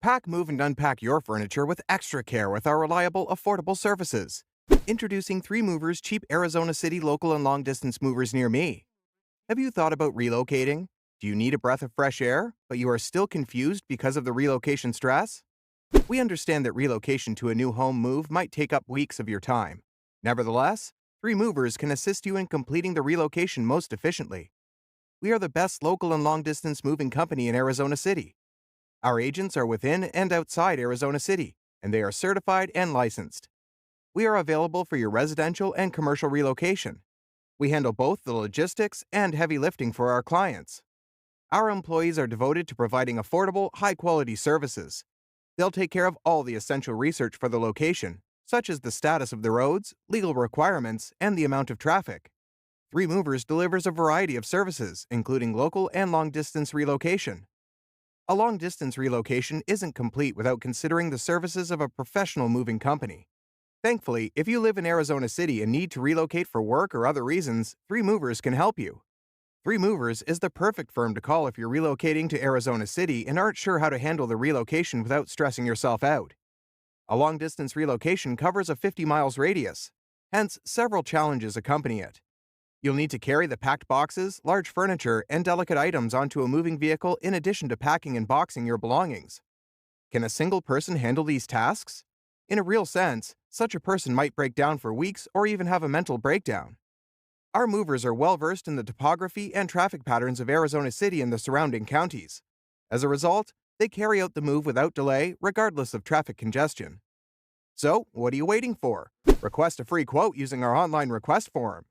Pack, move, and unpack your furniture with extra care with our reliable, affordable services. Introducing 3 Movers cheap Arizona City local and long distance movers near me. Have you thought about relocating? Do you need a breath of fresh air, but you are still confused because of the relocation stress? We understand that relocation to a new home move might take up weeks of your time. Nevertheless, 3 Movers can assist you in completing the relocation most efficiently. We are the best local and long distance moving company in Arizona City. Our agents are within and outside Arizona City, and they are certified and licensed. We are available for your residential and commercial relocation. We handle both the logistics and heavy lifting for our clients. Our employees are devoted to providing affordable, high-quality services. They'll take care of all the essential research for the location, such as the status of the roads, legal requirements, and the amount of traffic. 3 Movers delivers a variety of services, including local and long-distance relocation. A long-distance relocation isn't complete without considering the services of a professional moving company. Thankfully, if you live in Arizona City and need to relocate for work or other reasons, 3 Movers can help you. 3 Movers is the perfect firm to call if you're relocating to Arizona City and aren't sure how to handle the relocation without stressing yourself out. A long-distance relocation covers a 50 miles radius. Hence, several challenges accompany it. You'll need to carry the packed boxes, large furniture, and delicate items onto a moving vehicle in addition to packing and boxing your belongings. Can a single person handle these tasks? In a real sense, such a person might break down for weeks or even have a mental breakdown. Our movers are well versed in the topography and traffic patterns of Arizona City and the surrounding counties. As a result, they carry out the move without delay, regardless of traffic congestion. So, what are you waiting for? Request a free quote using our online request form.